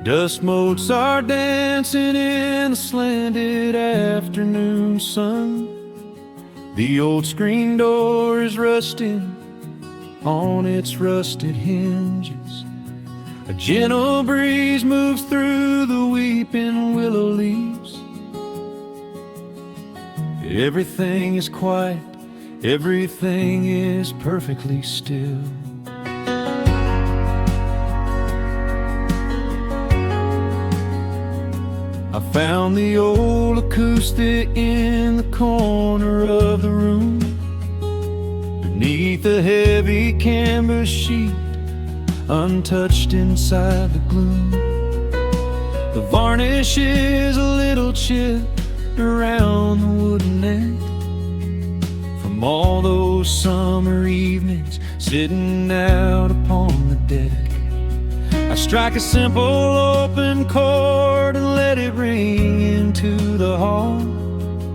Dust motes are dancing in the slanted afternoon sun. The old screen door is rusting on its rusted hinges. A gentle breeze moves through the weeping willow leaves. Everything is quiet, everything is perfectly still. I found the old acoustic in the corner of the room, beneath a heavy canvas sheet, untouched inside the gloom. The varnish is a little chipped around the wooden neck from all those summer evenings sitting out upon the deck. I strike a simple open chord and let it ring into the hall.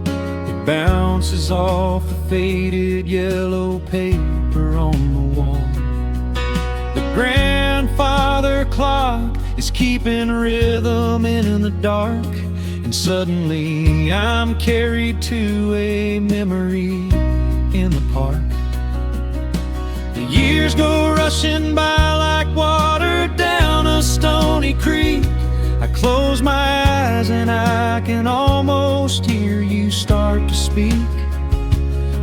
It bounces off the faded yellow paper on the wall. The grandfather clock is keeping rhythm in the dark, and suddenly I'm carried to a memory in the park. The years go rushing by like water down a stony creek. I close my eyes and I can almost hear you start to speak.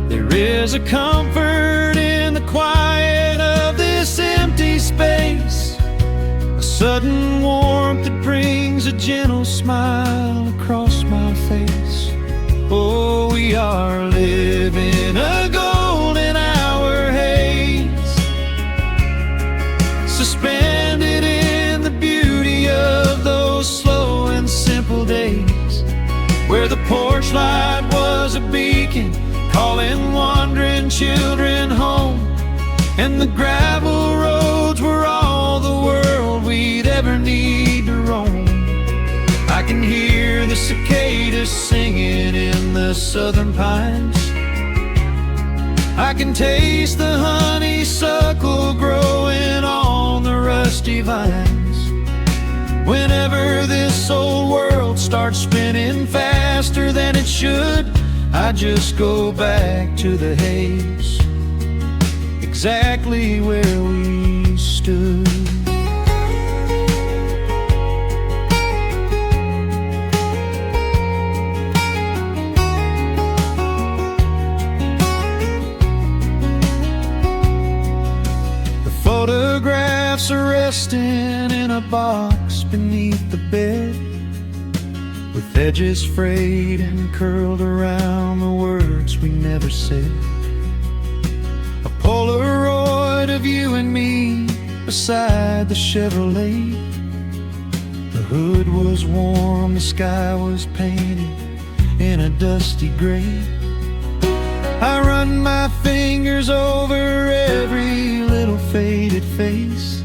There is a comfort in the quiet of this empty space, a sudden warmth that brings a gentle smile across my face. Oh, we are living a golden hour haze, suspended in the beauty of those slow and simple days, where the porch light was a beacon calling wandering children home, and the gravel roads were all the world we'd ever need to roam. I can hear the cicadas singing in the southern pines. I can taste the honeysuckle growing on the rusty vines. Whenever this old world starts spinning faster than it should, I just go back to the haze, exactly where we stood. Photographs are resting in a box beneath the bed, with edges frayed and curled around the words we never said. A Polaroid of you and me beside the Chevrolet. The hood was warm, the sky was painted in a dusty gray. I run my fingers over every little faded face,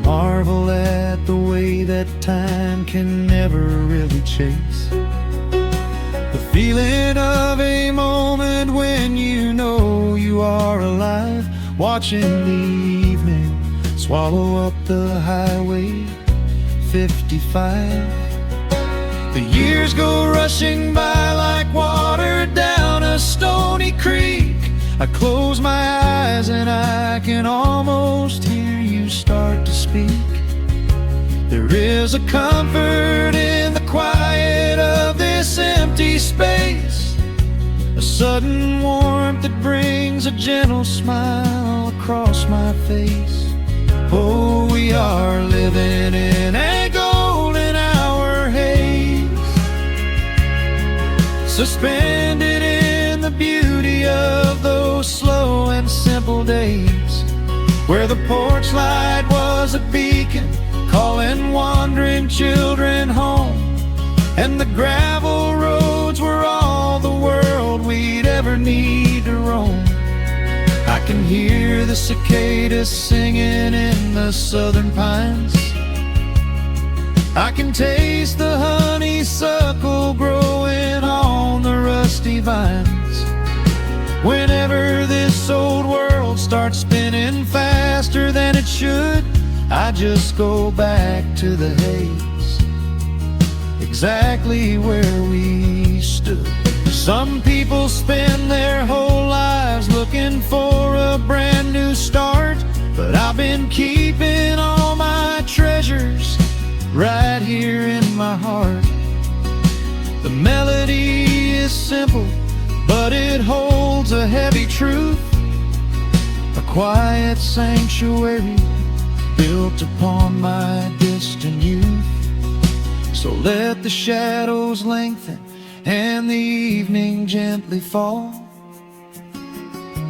marvel at the way that time can never really chase the feeling of a moment when you know you are alive, watching the evening swallow up the highway 55. The years go rushing by like water down a stony creek. I close my eyes and I can almost hear you start to speak. There is a comfort in the quiet of this empty space, a sudden warmth that brings a gentle smile across my face. Oh, we are living in a golden hour haze, suspended in the beauty of those slow and simple days, where the porch light was a beacon calling wandering children home, and the gravel roads were all the world we'd ever need to roam. I can hear the cicadas singing in the southern pines. I can taste the honeysuckle growing on the rusty vines. Whenever this old world starts spinning faster than it should, I just go back to the haze, exactly where we stood. Some people spend their whole lives looking for a brand new start, but I've been keeping all my treasures right here in my heart. The melody is simple, but it holds a heavy truth, a quiet sanctuary built upon my distant youth. So let the shadows lengthen and the evening gently fall.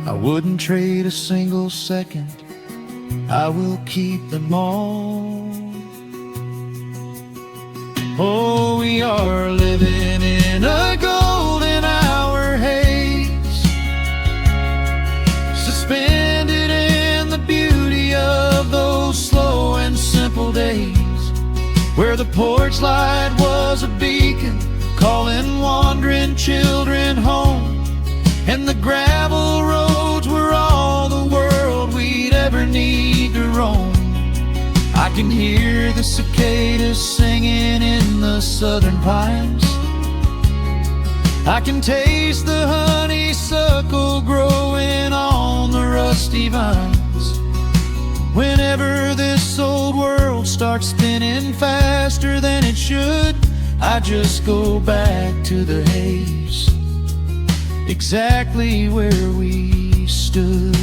I wouldn't trade a single second, I will keep them all. Oh, we are living in a golden hour haze, suspended in the beauty of those slow and simple days, where the porch light was a beacon calling wandering children home, and the gravel roads were all the world we'd ever need to roam. I can hear the cicadas singing in the southern pines, I can taste the honeysuckle growing on the rusty vines. Whenever this old world starts spinning faster than it should, I just go back to the haze, exactly where we stood.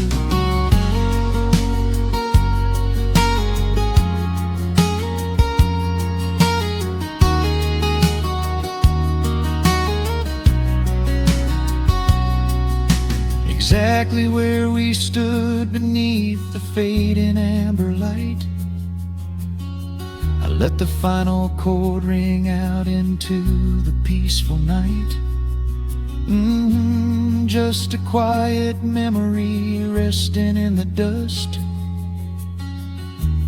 Exactly where we stood beneath the fading amber light. I let the final chord ring out into the peaceful night. Just a quiet memory resting in the dust,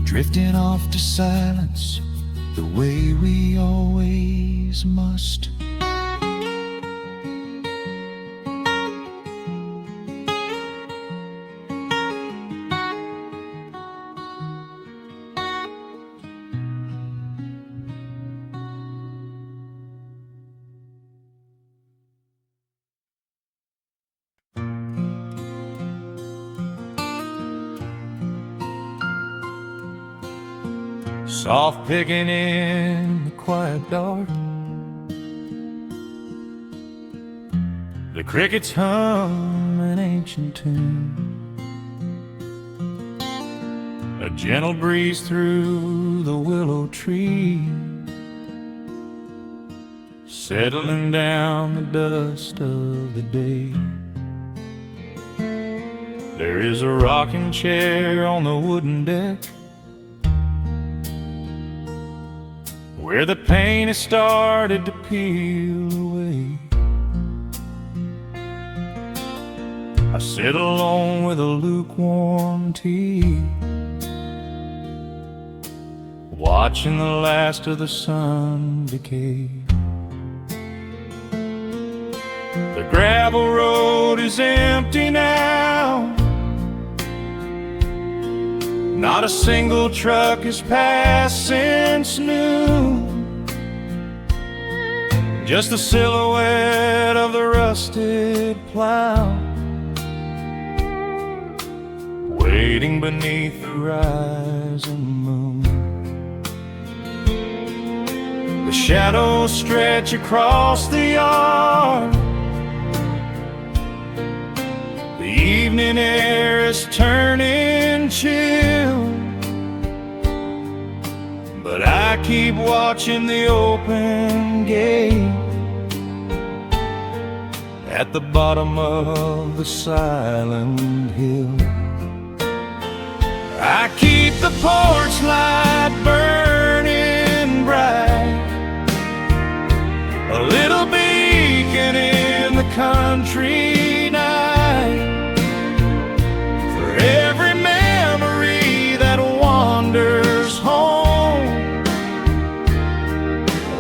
drifting off to silence the way we always must. Soft picking in the quiet dark, the crickets hum an ancient tune, a gentle breeze through the willow tree, settling down the dust of the day. There is a rocking chair on the wooden deck, where the paint has started to peel away. I sit alone with a lukewarm tea, watching the last of the sun decay. The gravel road is empty now, not a single truck has passed since noon, just the silhouette of the rusted plow, waiting beneath the rising moon. The shadows stretch across the yard, the evening air is turning chill, but I keep watching the open gate at the bottom of the silent hill. I keep the porch light burning bright, a little beacon in the country night, for every memory that wanders home,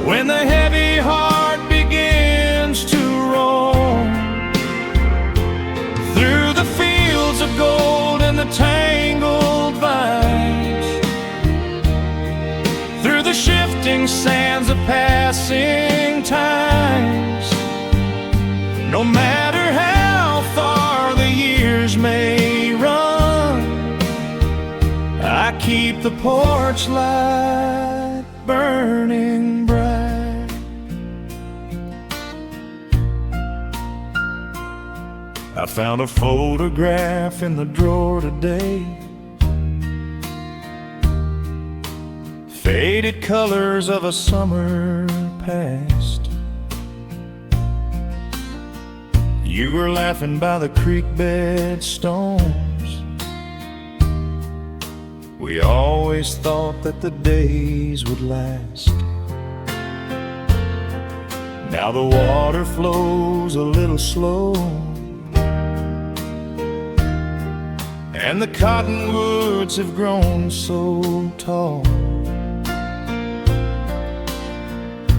when the heavy heart begins to roam through the fields of gold and the tangled vines. shifting sands of passing times. No matter how far the years may run, I keep the porch light burning bright. I found a photograph in the drawer today, faded colors of a summer past. You were laughing by the creek bed stones. We always thought that the days would last. Now the water flows a little slow, and the cottonwoods have grown so tall.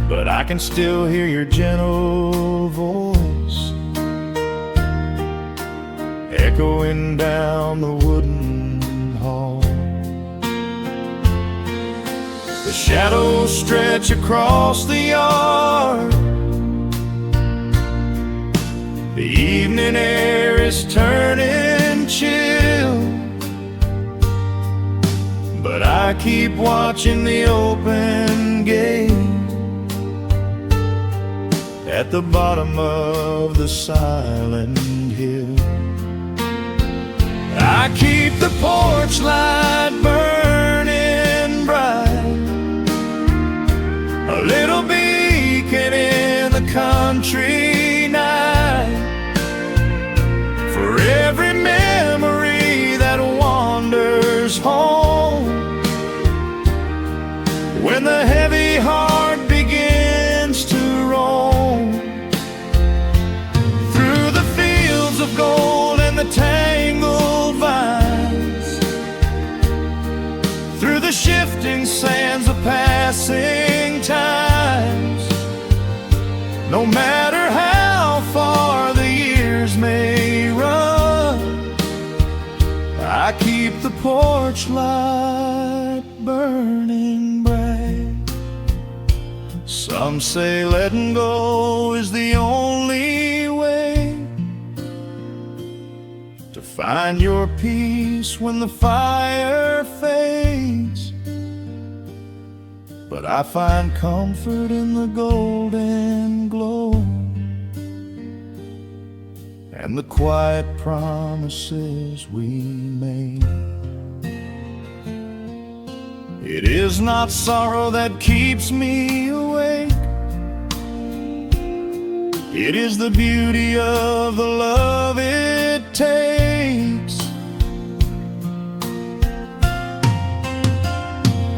But I can still hear your gentle voice echoing down the wooden hall. The shadows stretch across the yard. The evening air is turning chill, but I keep watching the open gate at the bottom of the silent hill. I keep the porch light burning bright, a little beacon in the country night, for every memory that wanders home. When the heavy heart begins to roam through the fields of gold and the tangled vines, through the shifting sands of passing times, no matter how far the years may run, I keep the porch light burning bright. Some say letting go is the only way to find your peace when the fire fades, but I find comfort in the golden glow and the quiet promises we made. It is not sorrow that keeps me awake, it is the beauty of the love it takes.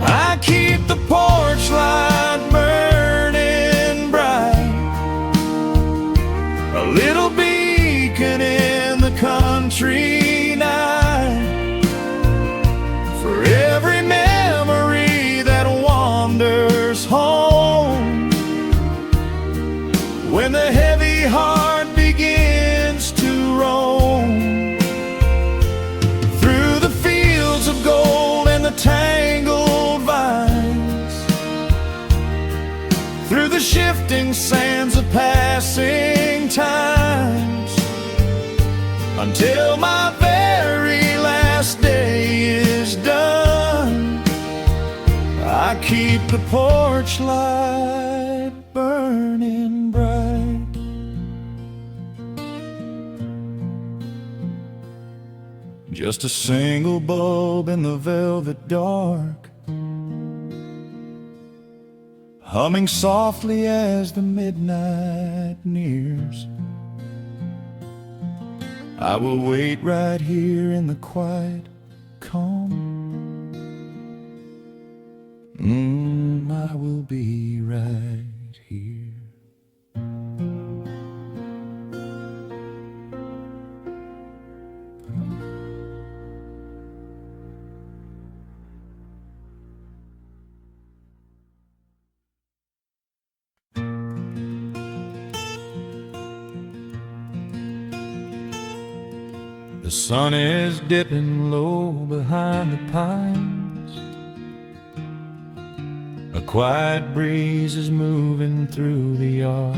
I keep the porch light burning bright, a little beacon in the country night, for every memory that wanders home. When the heavy heart begins to roam through the fields of gold and the tangled vines, through the shifting sands of passing times, until my very last day is done, I keep the porch light burning bright. Just a single bulb in the velvet dark, humming softly as the midnight nears. I will wait right here in the quiet calm. I will be right here. The sun is dipping low behind the pines. A quiet breeze is moving through the yard.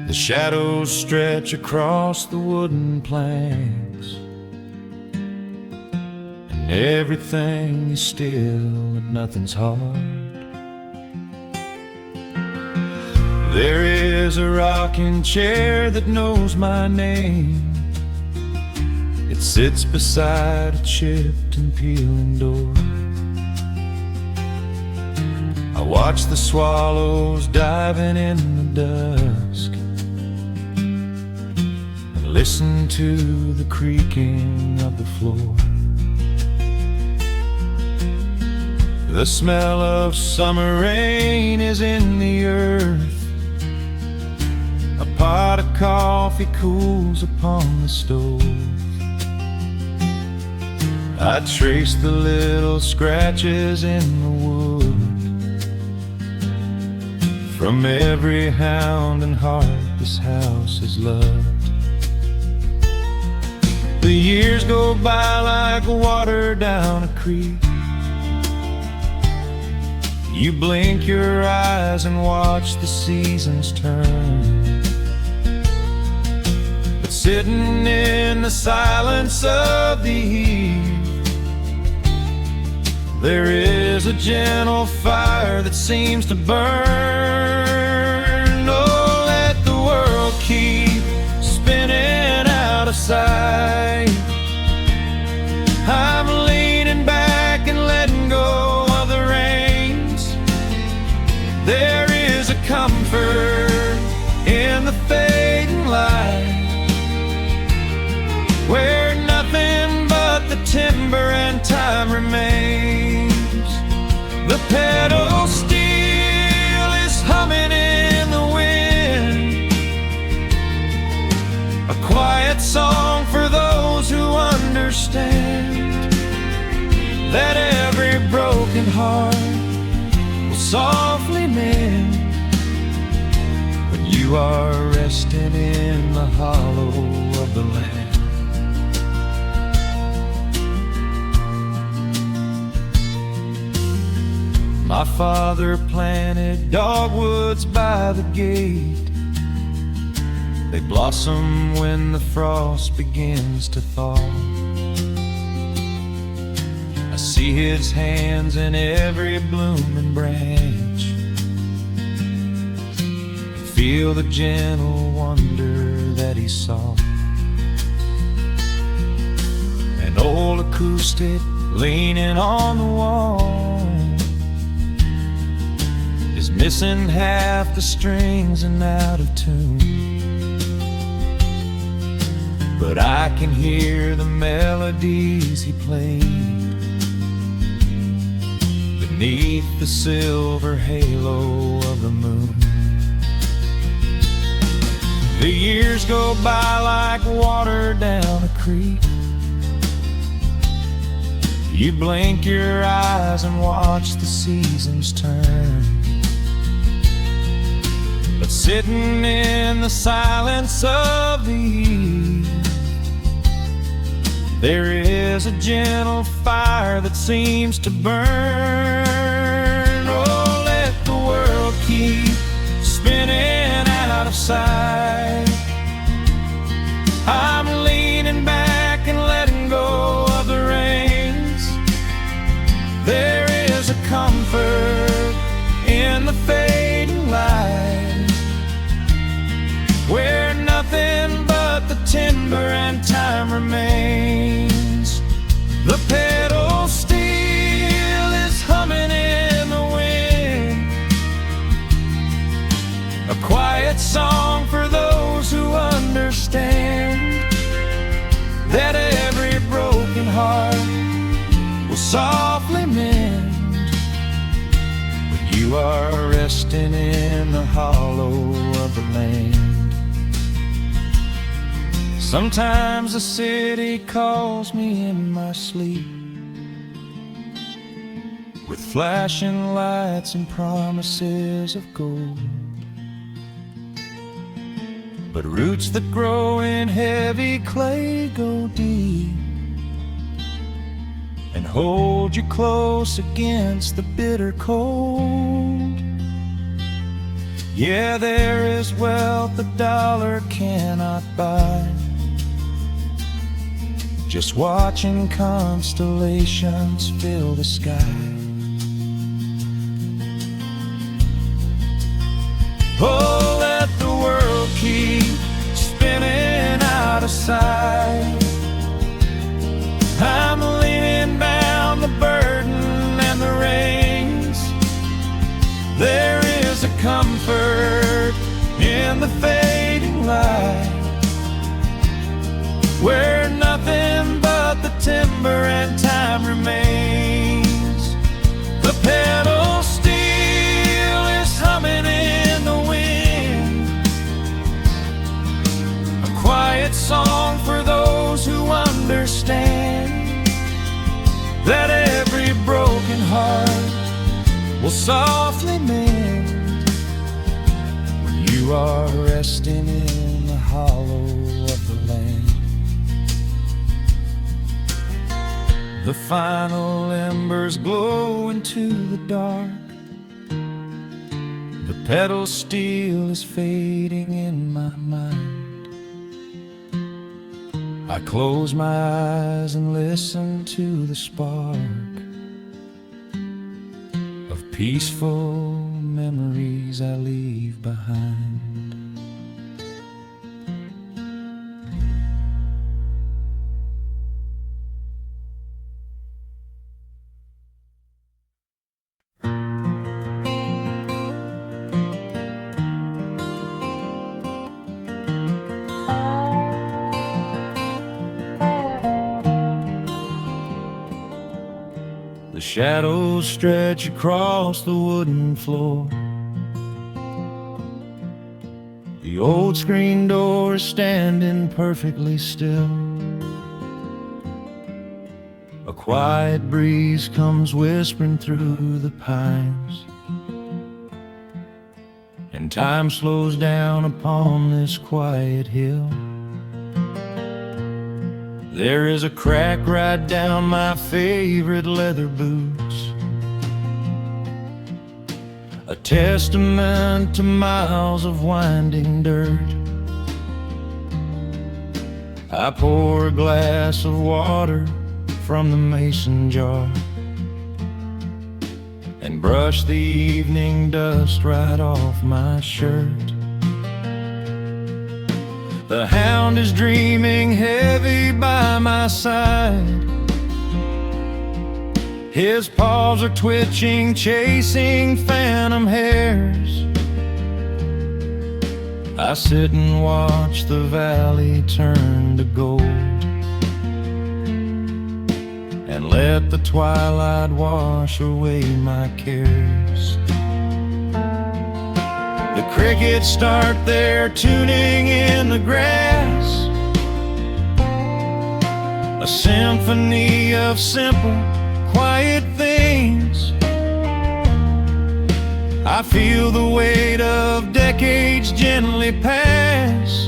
The shadows stretch across the wooden planks, and everything is still and nothing's hard. There is a rocking chair that knows my name. It sits beside a chipped and peeling door. I watch the swallows diving in the dusk and listen to the creaking of the floor. The smell of summer rain is in the earth. A pot of coffee cools upon the stove. I trace the little scratches in the wood from every hound and heart this house has loved. The years go by like water down a creek. You blink your eyes and watch the seasons turn. But sitting in the silence of the eve, there is a gentle fire that seems to burn. Oh, let the world keep spinning out of sight. I'm leaning back and letting go of the reins. There is a comfort in the fading light, where nothing but the timber and time remains. The pedal steel is humming in the wind, a quiet song for those who understand that every broken heart will softly mend when you are resting in the hollow of the land. My father planted dogwoods by the gate. They blossom when the frost begins to thaw. I see his hands in every blooming branch, and feel the gentle wonder that he saw. An old acoustic leaning on the wall is missing half the strings and out of tune, but I can hear the melodies he played beneath the silver halo of the moon. The years go by like water down a creek. You blink your eyes and watch the seasons turn. But sitting in the silence of the eve, there is a gentle fire that seems to burn. Oh, let the world keep spinning out of sight. I'm leaning back and letting go of the reins. There is a comfort in the fading light, where nothing but the timber and time remains. The pedal steel is humming in the wind, a quiet song for those who understand that every broken heart will softly mend when you are resting in the hollow of the land. Sometimes the city calls me in my sleep, with flashing lights and promises of gold. But roots that grow in heavy clay go deep, and hold you close against the bitter cold. Yeah, there is wealth a dollar cannot buy, just watching constellations fill the sky. Oh, let the world keep spinning out of sight. I'm leaning down the burden and the reins. There is a comfort in the fading light, where nothing but the timber and time remains. The pedal steel is humming in the wind, a quiet song for those who understand that every broken heart will softly mend when you are resting in the hollow of the land. The final embers glow into the dark. The pedal steel is fading in my mind. I close my eyes and listen to the spark of peaceful memories I leave behind. The shadows stretch across the wooden floor. The old screen door is standing perfectly still. A quiet breeze comes whispering through the pines, and time slows down upon this quiet hill. There is a crack right down my favorite leather boots, a testament to miles of winding dirt. I pour a glass of water from the mason jar and brush the evening dust right off my shirt. The hound is dreaming heavy by my side. His paws are twitching, chasing phantom hares. I sit and watch the valley turn to gold, and let the twilight wash away my cares. The crickets start their tuning in the grass, a symphony of simple, quiet things. I feel the weight of decades gently pass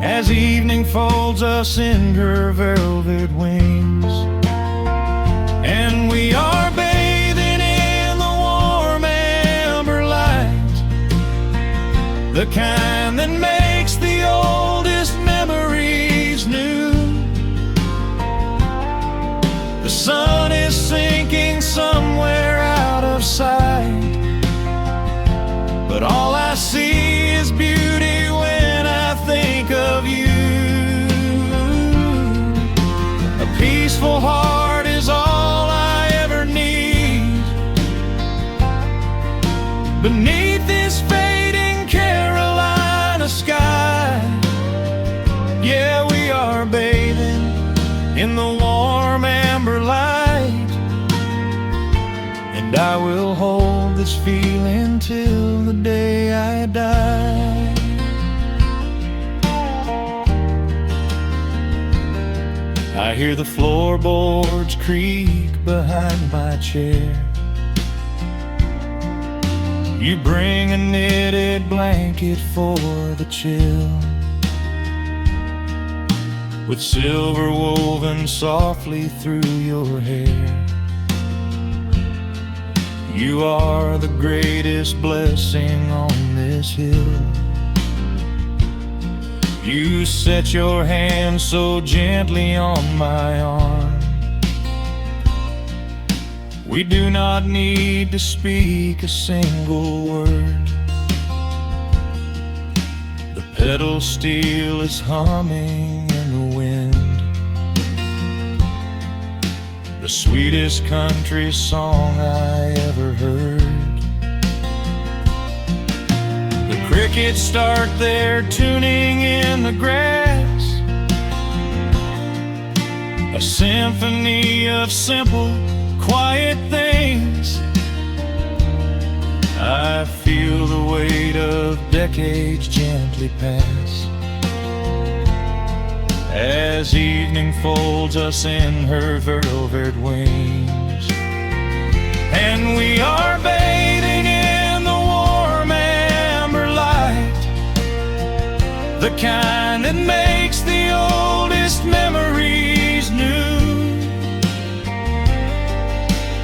as evening folds us in her velvet wings. And we are bathing in the warm amber light, the kind that makes the oldest memories new. The sun is sinking somewhere out of sight, but all I see is beauty when I think of you. A peaceful heart is all I ever need beneath this fading Carolina sky. Yeah, we are bathing in the warm amber light, and I will hold this feeling till the day I die. I hear the floorboards creak behind my chair. You bring a knitted blanket for the chill. with silver woven softly through your hair. You are the greatest blessing on this hill. You set your hand so gently on my arm. We do not need to speak a single word. The pedal steel is humming in the wind, the sweetest country song I ever heard. The crickets start their tuning in the grass, a symphony of simple, quiet things. I feel the weight of decades gently pass, as evening folds us in her velvet wings. And we are bathing in the warm amber light, the kind that makes the oldest memories new.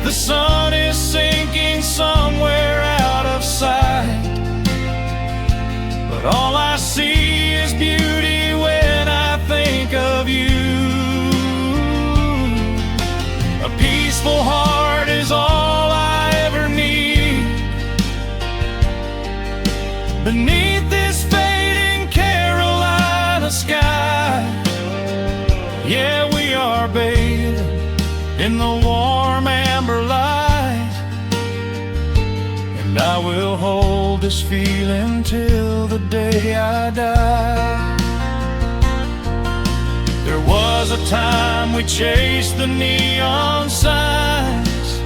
The sun is sinking somewhere out of sight, but all I see is beauty when I think of you. A peaceful heart is all I ever need. Beneath this fading Carolina sky, yeah, we are bathing in the warm amber light, and I will hold this feeling till the day I die. There was a time we chased the neon signs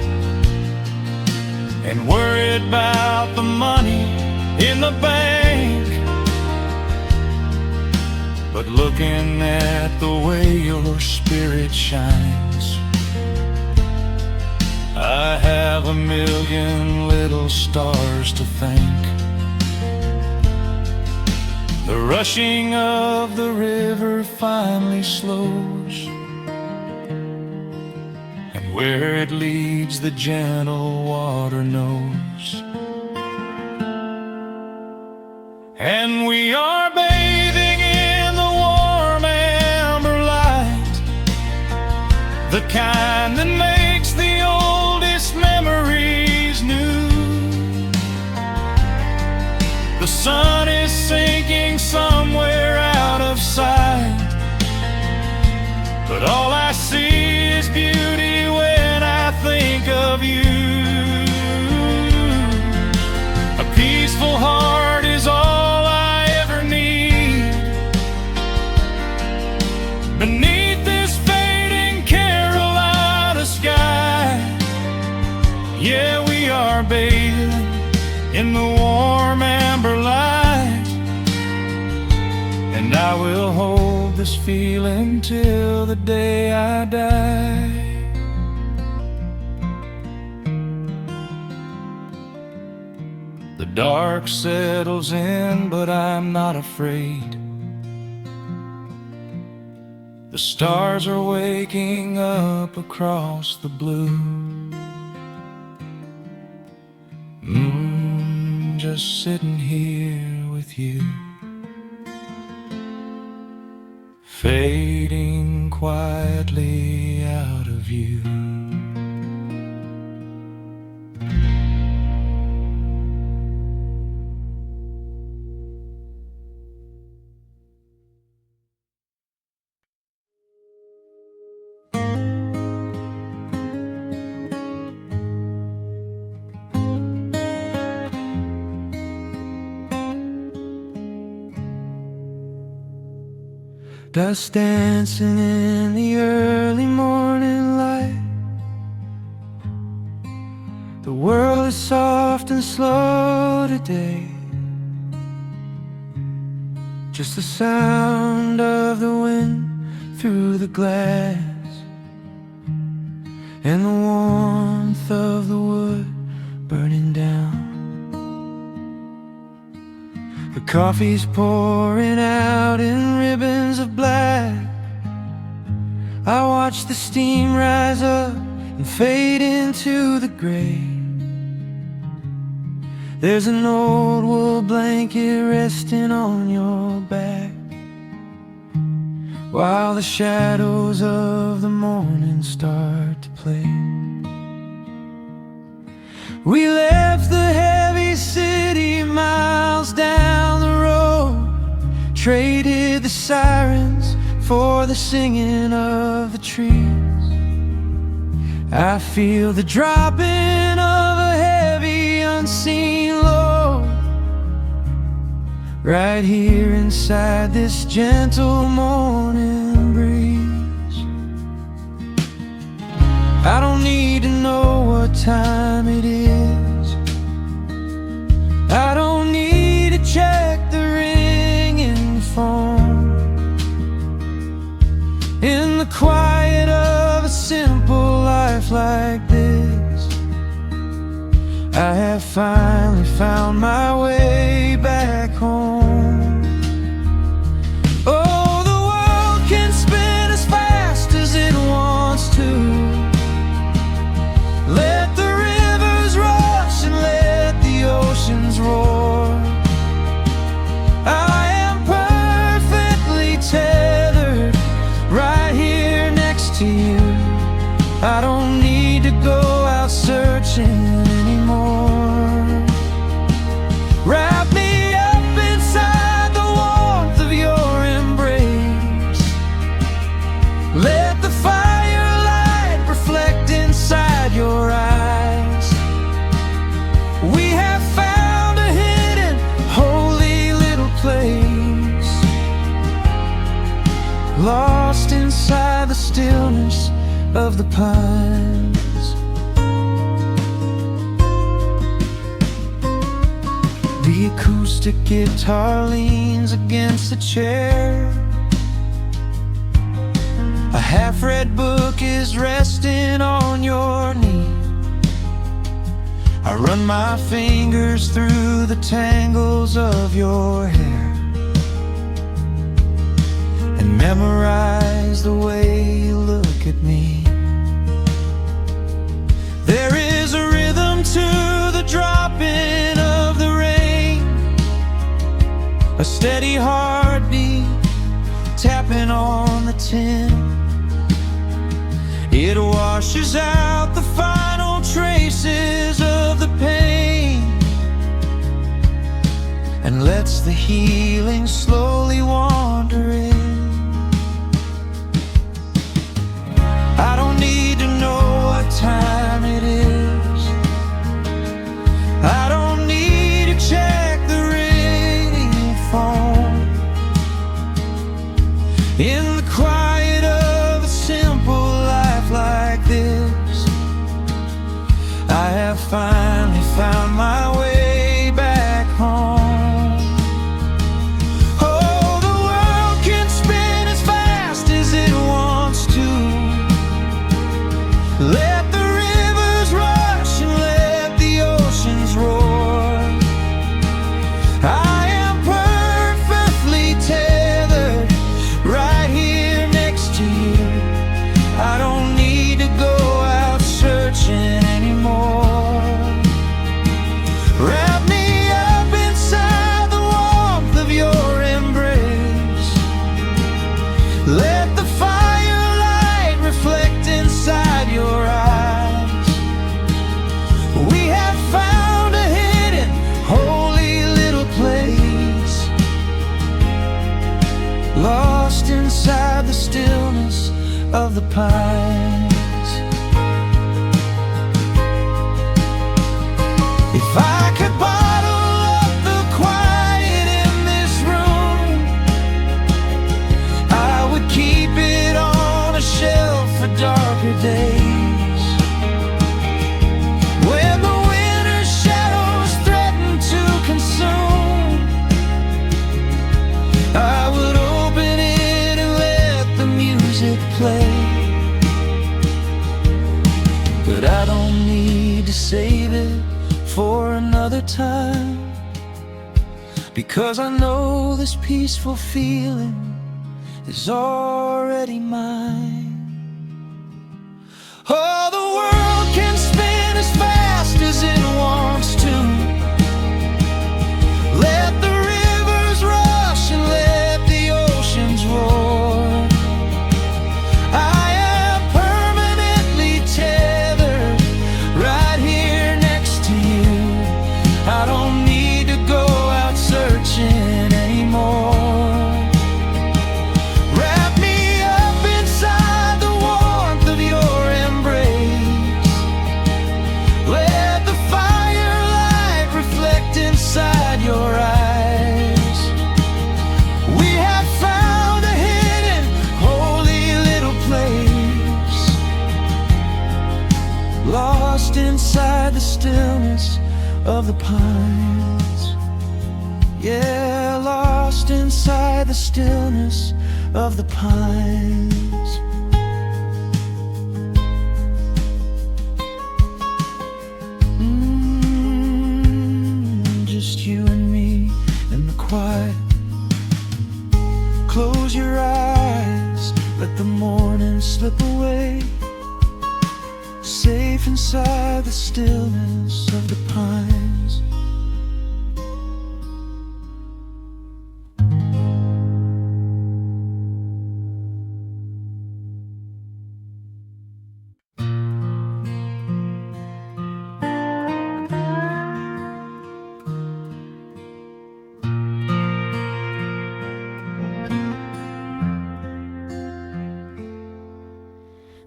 and worried about the money in the bank, but looking at the way your spirit shines, I have a million little stars to thank. The rushing of the river finally slows, and where it leads the gentle water knows. And we are bathing in the warm amber light, the kind that makes the oldest memories new. The sun is sinking somewhere out of sight, but all I see is beauty when I think of you. A peaceful heart is all I ever need. Beneath this fading Carolina sky, yeah, we are bathing in the warm amber light, and I will hold this feeling till the day I die. The dark settles in, but I'm not afraid. The stars are waking up across the blue. Just sitting here with you, fading quietly out of view. Dust dancing in the early morning light. The world is soft and slow today. Just the sound of the wind through the glass, and the warmth of the wood burning down. The coffee's pouring out in ribbons of black, I watch the steam rise up and fade into the gray. There's an old wool blanket resting on your back, while the shadows of the morning start to play. We left the heavy city miles down the road, traded the sirens for the singing of the trees. I feel the dropping of a heavy unseen load right here inside this gentle morning breeze. I don't need to know what time it is. I don't need to check the ringing phone. In the quiet of a simple life like this, I have finally found my way back home. Oh, the world can spin as fast as it wants to. Let the rivers rush and let the oceans roar. I am perfectly tethered right here next to you. I don't need to go out searching anymore. Wrap me up inside the warmth of your embrace. Let the firelight reflect inside your eyes. We have found a hidden, holy little place, lost inside the stillness of the pines. The acoustic guitar leans against the chair. A half-read book is resting on your knee. I run my fingers through the tangles of your hair and memorize the way you look at me. There is a rhythm to the dropping of the rain, a steady heartbeat tapping on the tin. It washes out the final traces of the pain and lets the healing slowly wander in. I don't need to know what time it is. I don't need to check the ringing phone. In the quiet of a simple life like this, I have finally found my way back home. Oh, the world can spin as fast as it wants to. Let the rivers rush and let the oceans roar. I am perfectly tethered right here next to you. I don't need to go out searching anymore. Wrap me up inside the warmth of your embrace. Let the firelight reflect inside your eyes. We have found a hidden, holy little place, lost inside the stillness of the pines. If I could bottle up the quiet in this room, I would keep it on a shelf for darker days. When the winter shadows threaten to consume, I would open it and let the music play. But I don't need to save it for another time, because I know this peaceful feeling is already mine. Oh, the world can spin as fast as it wants to. Let the rivers rush and let the oceans roar. I am permanently tethered right here next to you. I don't need to go out searching anymore. Wrap me up inside the warmth of your embrace. Let the firelight reflect inside your eyes. We have found a hidden, holy little place, lost inside the stillness of the pines. Yeah, lost inside the stillness of the pines. Just you and me in the quiet. Close your eyes, let the morning slip away. Safe inside the stillness of the pines.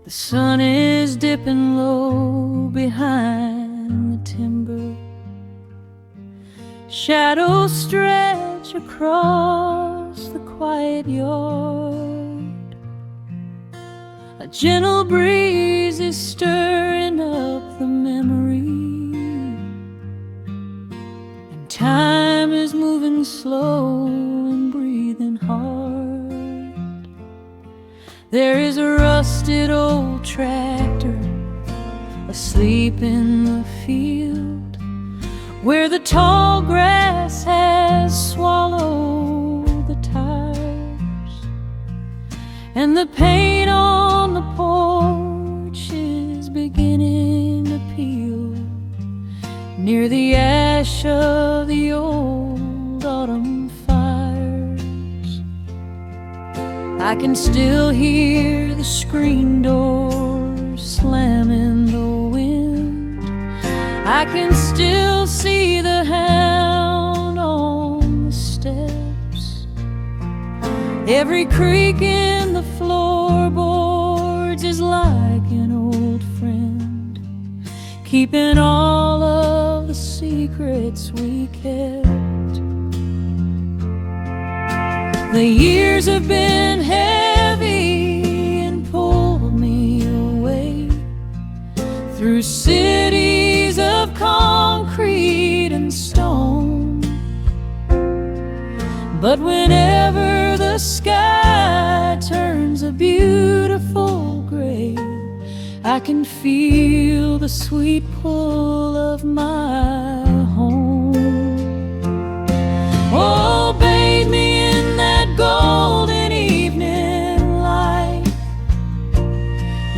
The sun is dipping low behind the timber. Shadows stretch across the quiet yard. A gentle breeze is stirring up the memory, and time is moving slow and breathing hard. There is a rusted old tractor asleep in the field, where the tall grass has swallowed the tires, and the paint on the porch is beginning to peel near the ash of the old autumn fires. I can still hear the screen door slam in the wind. I can still see the hound on the steps. Every creak in the floorboards is like an old friend, keeping all of the secrets we kept. The years have been heavy and pulled me away through cities of concrete and stone. But whenever the sky turns a beautiful gray, I can feel the sweet pull of my home. Oh, bathe me in that golden evening light.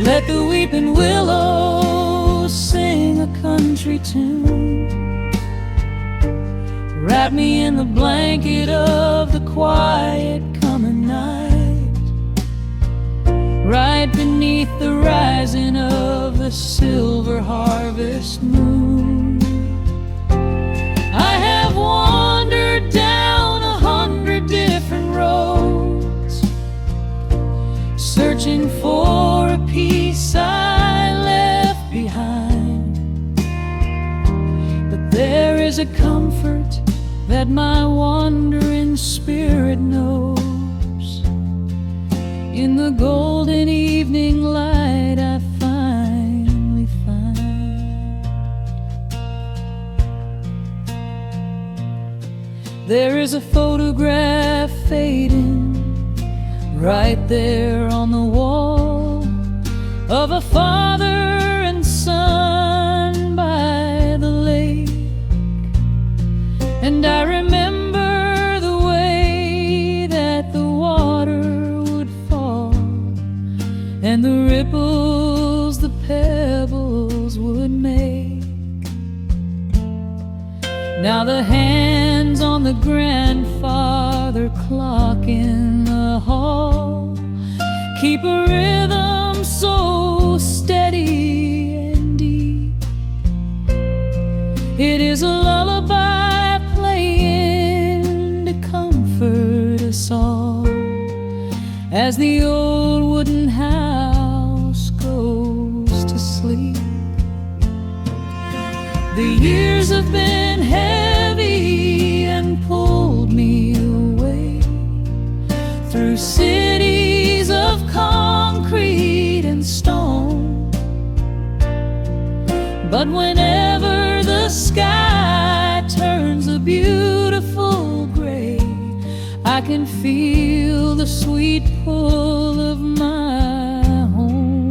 Let the weeping willows sing a country tune. Wrap me in the blanket of the quiet coming night, right beneath the rising of the silver harvest moon. I have wandered down 100 different roads, searching for a piece I left behind. But there is a comfort that my wandering spirit knows. In the golden evening light I finally find. There is a photograph fading right there on the wall of a father and son by the lake. And I remember the way that the water would fall, and the ripples the Now the hands on the grandfather clock in the hall keep a rhythm so steady and deep. It is a lullaby playing to comfort us all as the old wooden house goes to sleep. The years have been heavy and pulled me away through cities of concrete and stone. But whenever the sky turns a beautiful gray, I can feel the sweet pull of my home.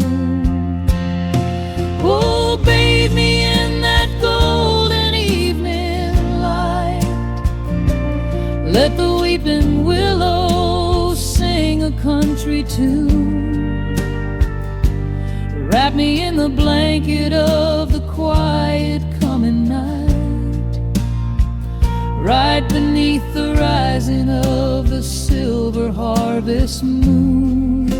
Oh, bathe me in that golden evening light. Let the weeping willows sing a country tune. Wrap me in the blanket of the quiet coming night, right beneath the rising of the silver harvest moon.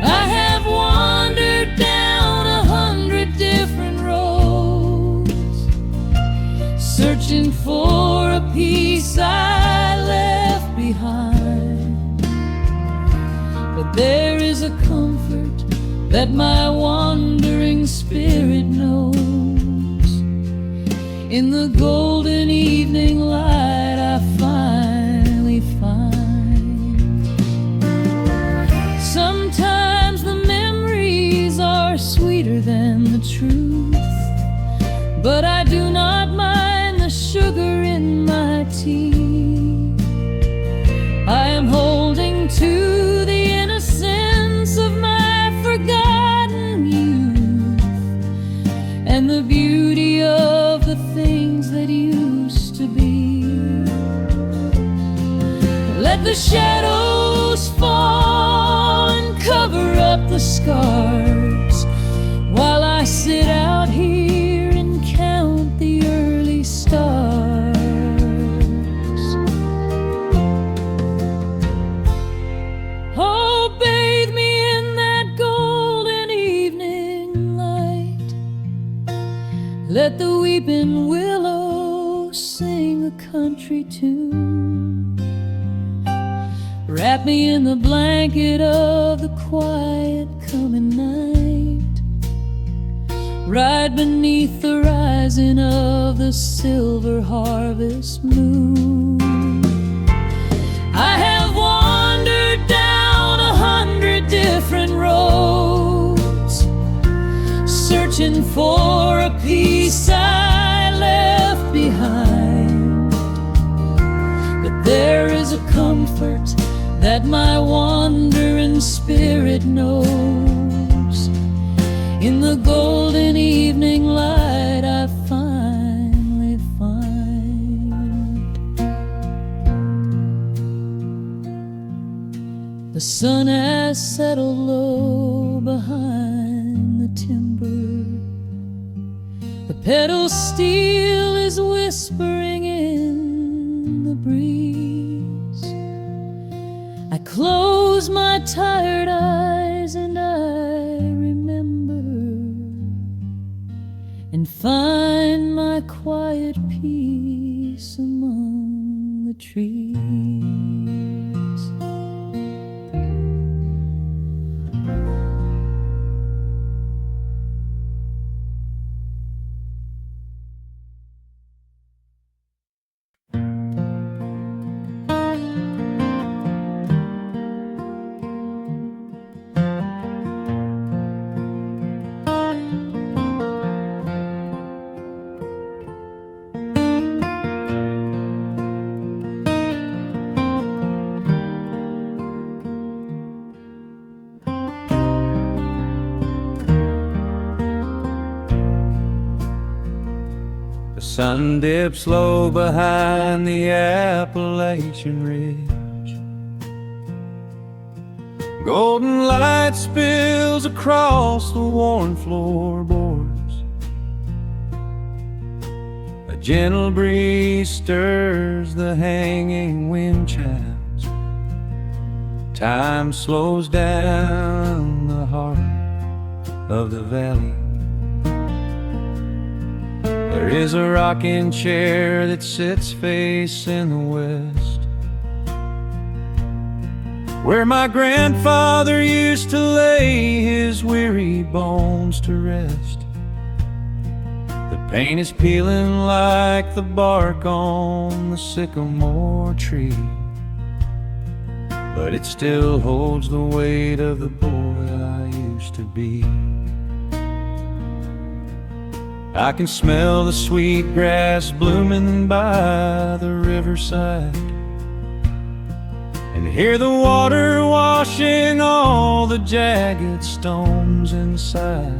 I have wandered down 100 different roads, searching for a piece I left behind. But there is a comfort that my wandering spirit knows. In the golden evening light I finally find. Sometimes the memories are sweeter than the truth, but I do not mind the sugar in my tea. I am holding to the innocence of my forgotten youth and the beauty of the things that used to be. Let the shadows fall and cover up the scars while I sit out here and count the early stars. Oh, bathe me in that golden evening light. Let the weeping willow sing a country tune. Wrap me in the blanket of the quiet coming night, right beneath the rising of the silver harvest moon. I have wandered down 100 different roads, searching for a piece I left behind. But there is a comfort that my wandering spirit knows. In the golden evening light I finally find. The sun has settled low behind the timber. The pedal steel is whispering in the breeze. I close my tired eyes and I remember and find my quiet peace among the trees. The sun dips low behind the Appalachian Ridge. Golden light spills across the worn floorboards. A gentle breeze stirs the hanging wind chimes. Time slows down the heart of the valley. There is a rocking chair that sits facing the west, where my grandfather used to lay his weary bones to rest. The paint is peeling like the bark on the sycamore tree, but it still holds the weight of the boy I used to be. I can smell the sweet grass blooming by the riverside, and hear the water washing all the jagged stones inside.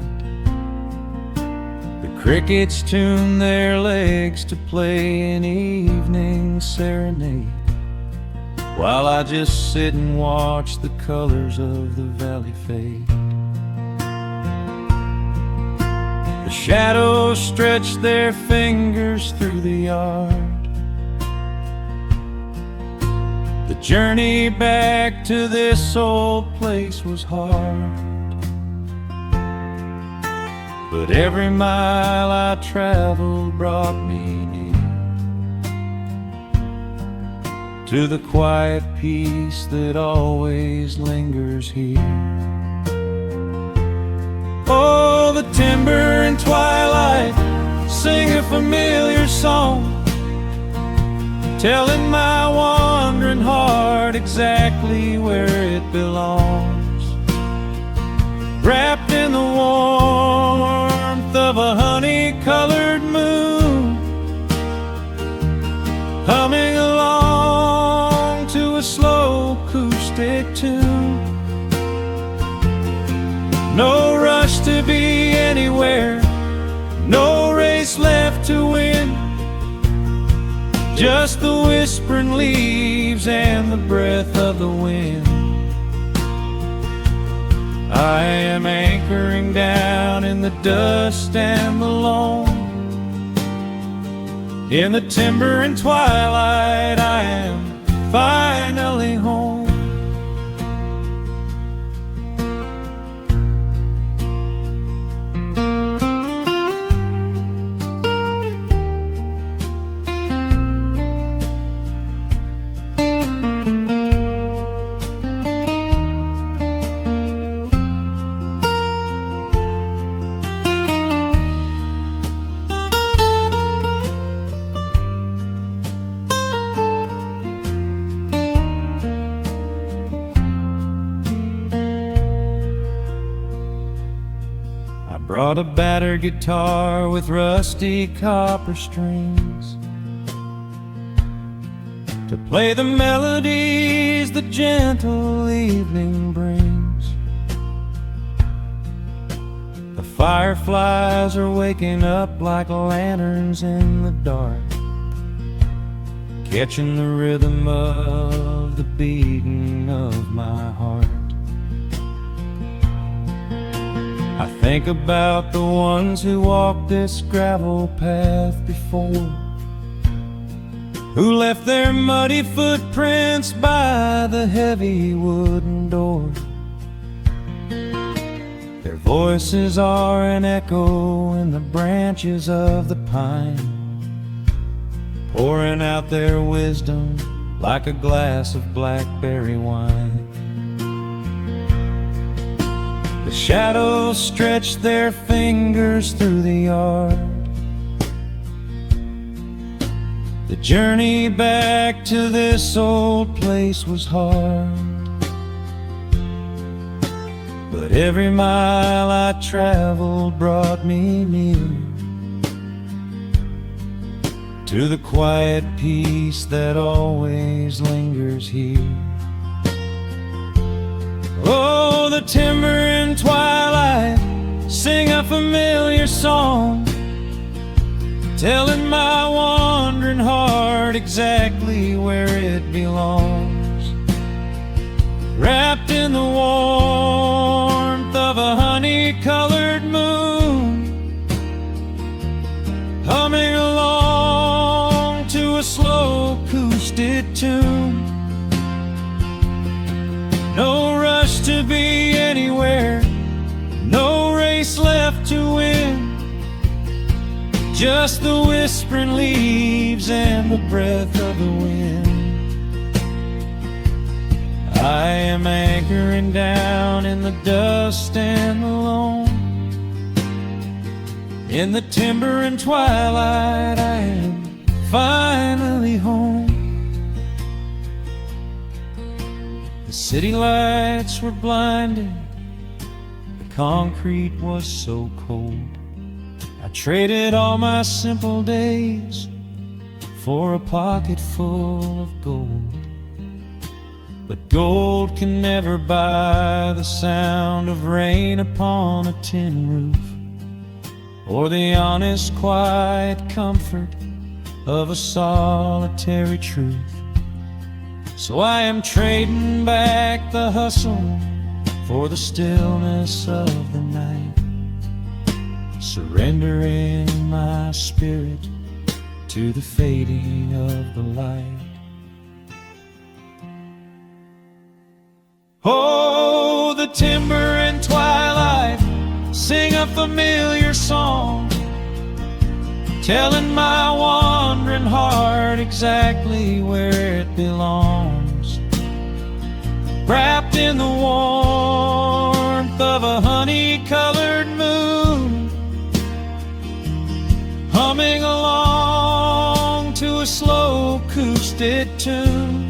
The crickets tune their legs to play an evening serenade, while I just sit and watch the colors of the valley fade. The shadows stretch their fingers through the yard. The journey back to this old place was hard, but every mile I traveled brought me near to the quiet peace that always lingers here. Oh, the timber and twilight sing a familiar song, telling my wandering heart exactly where it belongs. Wrapped in the warmth of a honey-colored moon, humming along to a slow acoustic tune. No rush to be anywhere, no race left to win, just the whispering leaves and the breath of the wind. I am anchoring down in the dust and the loam. In the timber and twilight I am finally home. Brought a battered guitar with rusty copper strings to play the melodies the gentle evening brings. The fireflies are waking up like lanterns in the dark, catching the rhythm of the beating of my heart. I think about the ones who walked this gravel path before, who left their muddy footprints by the heavy wooden door. Their voices are an echo in the branches of the pine, pouring out their wisdom like a glass of blackberry wine. The shadows stretch their fingers through the yard. The journey back to this old place was hard, but every mile I traveled brought me near to the quiet peace that always lingers here. Oh, the timber and twilight sing a familiar song, telling my wandering heart exactly where it belongs. Wrapped in the warmth of a honey-colored moon, humming along tune. No rush to be anywhere, no race left to win. Just the whispering leaves and the breath of the wind. I am anchoring down in the dust and the loam. In the timber and twilight, I am finally home. The city lights were blinding, the concrete was so cold. I traded all my simple days for a pocket full of gold. But gold can never buy the sound of rain upon a tin roof, or the honest, quiet comfort of a solitary truth. So I am trading back the hustle for the stillness of the night, surrendering my spirit to the fading of the light. Oh, the timber and twilight sing a familiar song, telling my wandering heart exactly where it belongs. Wrapped in the warmth of a honey-colored moon, humming along to a slow acoustic tune.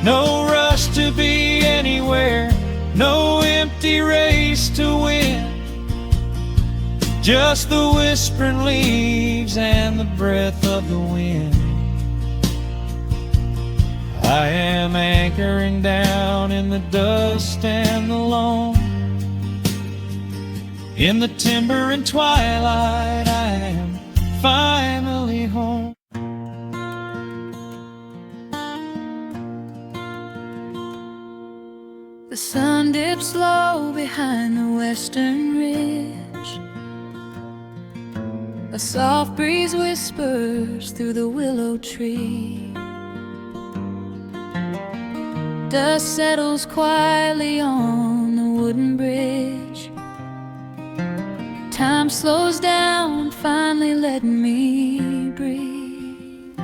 No rush to be anywhere, no empty race to win. Just the whispering leaves and the breath of the wind. I am anchoring down in the dust and the loam. In the timber and twilight, I am finally home. The sun dips low behind the western ridge. A soft breeze whispers through the willow tree. Dust settles quietly on the wooden bridge. Time slows down, finally letting me breathe.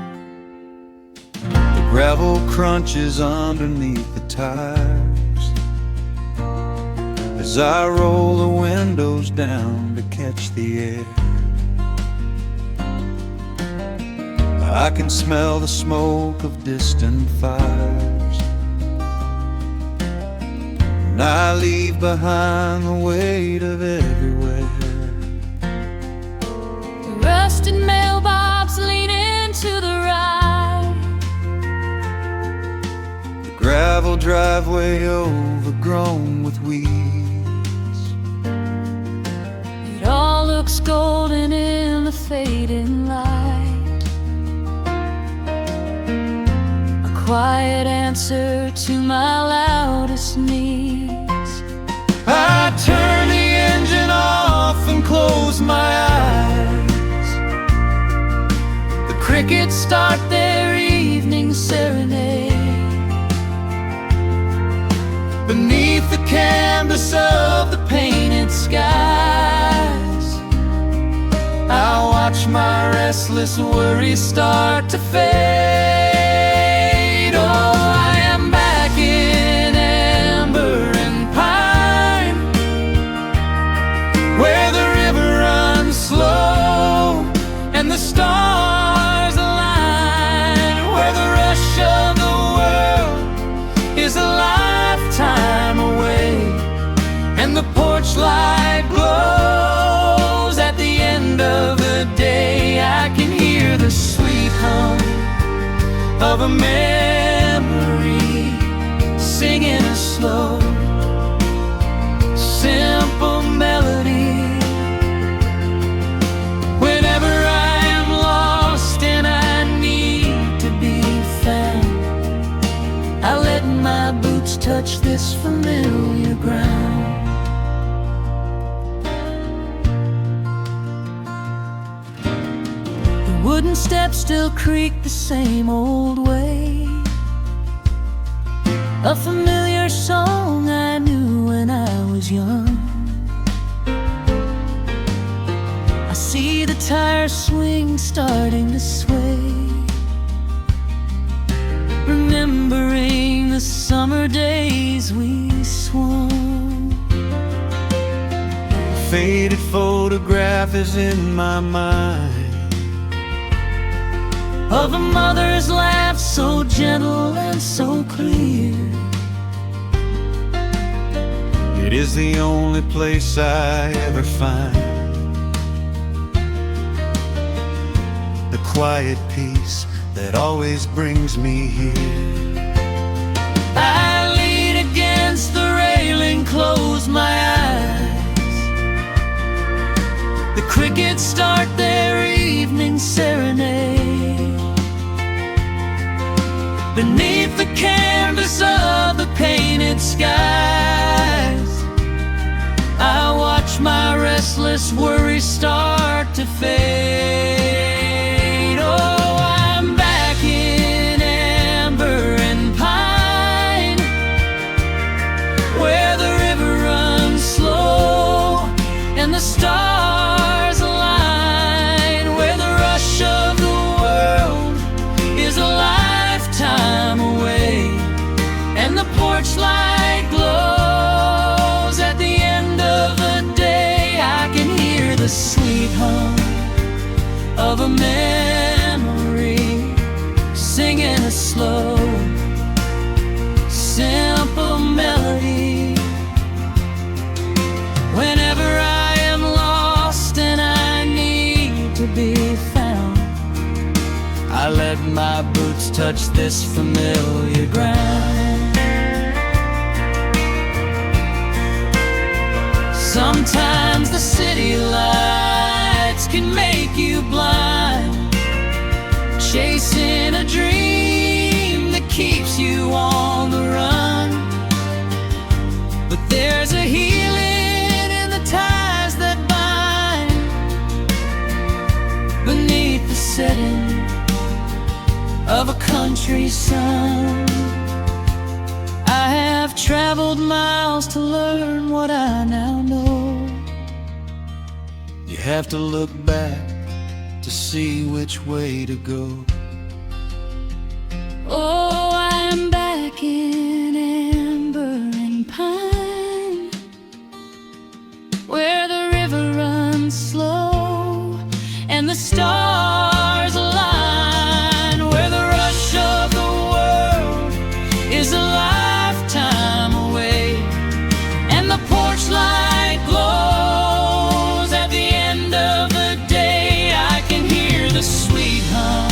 The gravel crunches underneath the tires as I roll the windows down to catch the air. I can smell the smoke of distant fires, and I leave behind the weight of everywhere. The rusted mailbox leaning to the right, The gravel driveway overgrown with weeds. it all looks golden in the fading light. A quiet answer to my loudest needs. I turn the engine off and close my eyes. The crickets start their evening serenade. Beneath the canvas of the painted skies, I watch my restless worries start to fade. Oh, I am back in amber and pine, where the river runs slow and the stars align, where the rush of the world is a lifetime away, and the porch light glows at the end of the day. I can hear the sweet hum of a memory singing a slow, simple melody. Whenever I am lost and I need to be found, I let my boots touch this familiar ground. The wooden steps still creak the same old way. A familiar song I knew when I was young. I see the tire swing starting to sway, remembering the summer days we swung. A faded photograph is in my mind of a mother's laugh, so gentle and so clear. It is the only place I ever find the quiet peace that always brings me here. I lean against the railing, close my eyes. The crickets start their evening serenade. Beneath the canvas of the painted skies, I watch my restless worries start to fade. Oh, I'm back in amber and pine, where the river runs slow and the stars align, where the rush of the world is a lifetime away, and the porch light glows at the end of the day. I can hear the sweet hum of a memory, singing a slow, simple melody. Whenever I am lost and I need to be found, I let my boots touch this familiar ground. Sometimes the city lights can make you blind, chasing a dream that keeps you on the run. But there's a healing in the ties that bind beneath the setting of a country sun. I have traveled miles to learn what I now know. You have to look back to see which way to go. Oh, I'm back in amber and pine, where the river runs slow and the stars align, where the rush of the world is a lifetime away, and the porch light glows at the end of the day. I can hear the sweet hum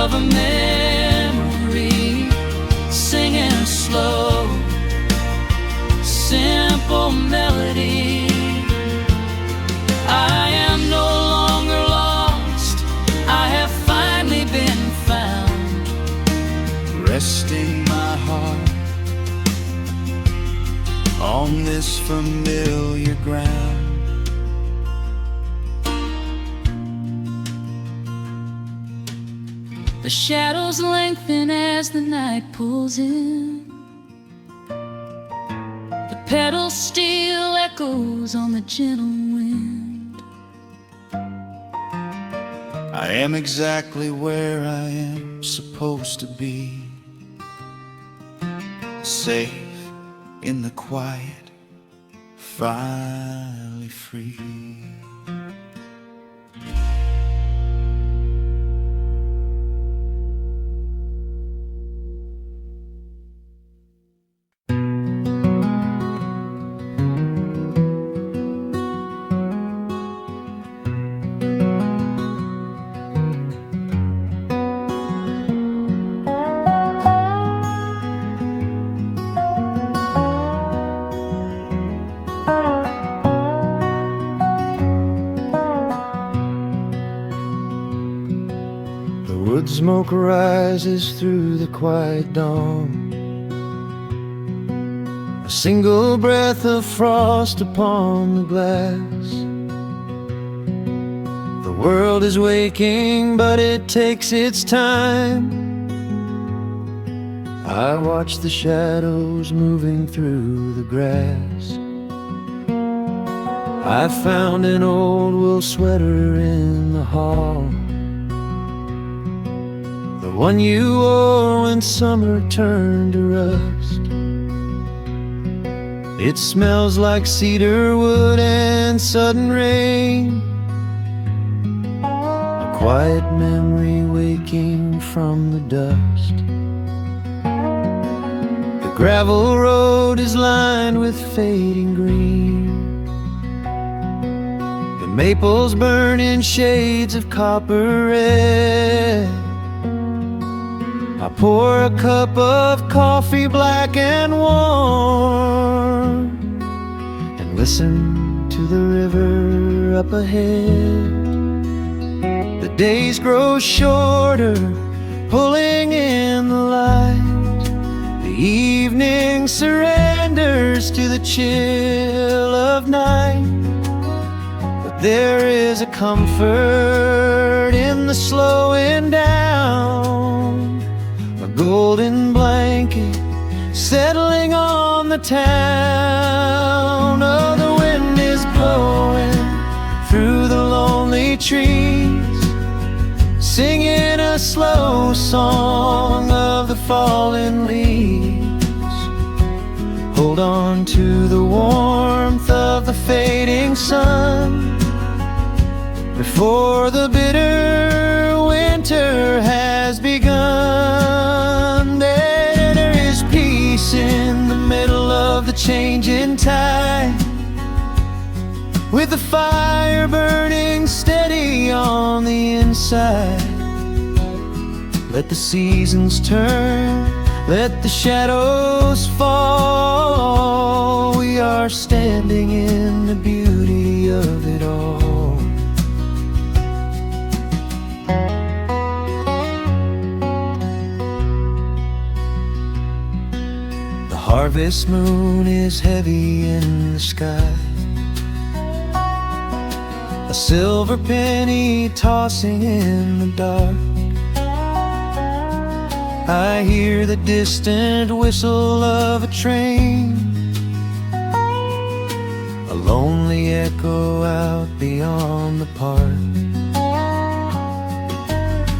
of a memory, singing a slow, simple melody. I am no longer lost, I have finally been found, Resting my heart on this familiar ground. The shadows lengthen as the night pulls in. The pedal steel echoes on the gentle wind. I am exactly where I am supposed to be, safe in the quiet, finally free. Wood smoke rises through the quiet dawn, a single breath of frost upon the glass. The world is waking, but it takes its time. I watch the shadows moving through the grass. I found an old wool sweater in the hall, the one you wore when summer turned to rust. It smells like cedar wood and sudden rain, a quiet memory waking from the dust. The gravel road is lined with fading green, the maples burn in shades of copper red. I pour a cup of coffee black and warm, and listen to the river up ahead. The days grow shorter, pulling in the light. The evening surrenders to the chill of night. But there is a comfort in the slowing down, a golden blanket settling on the town. Oh, the wind is blowing through the lonely trees, singing a slow song of the fallen leaves. Hold on to the warmth of the fading sun before the bitter winter has begun. There is peace in the middle of the changing tide, with the fire burning steady on the inside. Let the seasons turn, let the shadows fall. We are standing in the beauty of it all. The harvest moon is heavy in the sky, a silver penny tossing in the dark. I hear the distant whistle of a train, a lonely echo out beyond the park.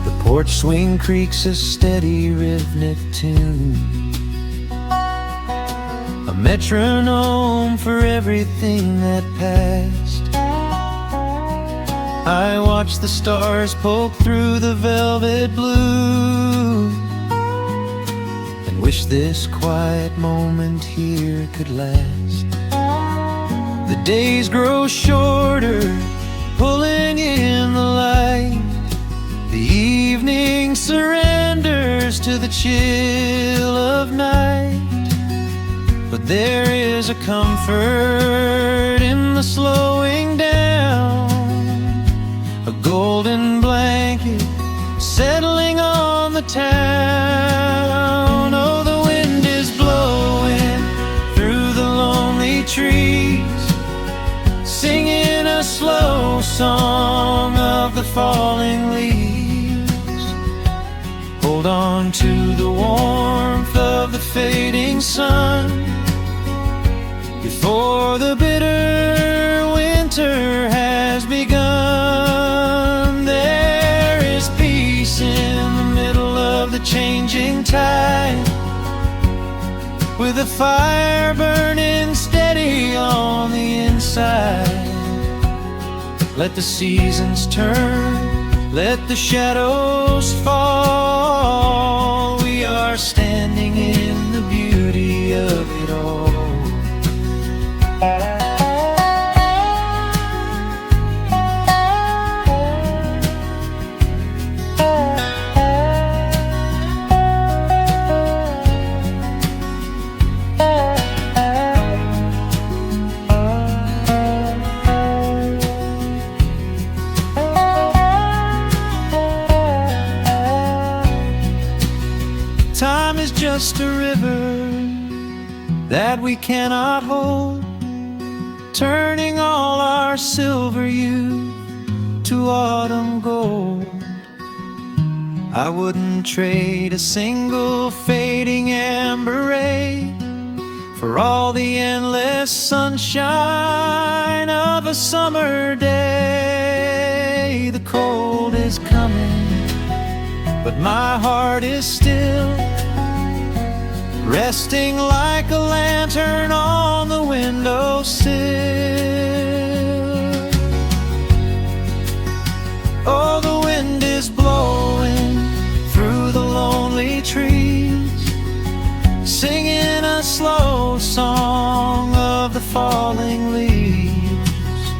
The porch swing creaks a steady rhythmic tune, a metronome for everything that passed. I watch the stars poke through the velvet blue, and wish this quiet moment here could last. The days grow shorter, pulling in the light. The evening surrenders to the chill of night. But there is a comfort in the slowing down, a golden blanket settling on the town. Oh, the wind is blowing through the lonely trees, singing a slow song of the falling leaves. Hold on to the warmth of the fading sun before the bitter winter has begun. There is peace in the middle of the changing tide, with a fire burning steady on the inside. Let the seasons turn, let the shadows fall. We are standing in the beauty of it all. Time is just a river that we cannot hold, turning all our silver youth to autumn gold. I wouldn't trade a single fading amber ray for all the endless sunshine of a summer day. The cold is coming, but my heart is still resting like a lantern on the windowsill. Oh, the wind is blowing through the lonely trees, singing a slow song of the falling leaves.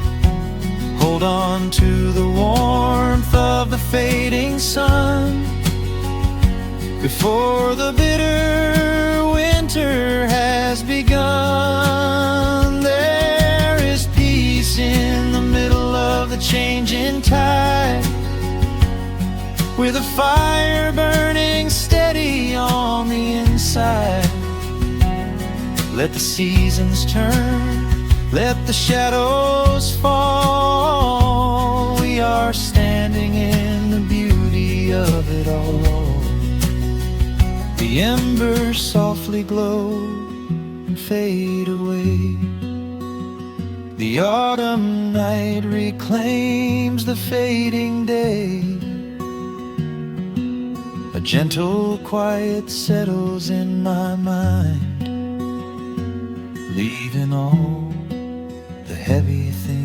Hold on to the warmth of the fading sun before the bitter winter has begun. There is peace in the middle of the changing tide, with a fire burning steady on the inside. Let the seasons turn, let the shadows fall. We are standing in the beauty of it all. The embers softly glow and fade away. The autumn night reclaims the fading day. A gentle quiet settles in my mind, leaving all the heavy things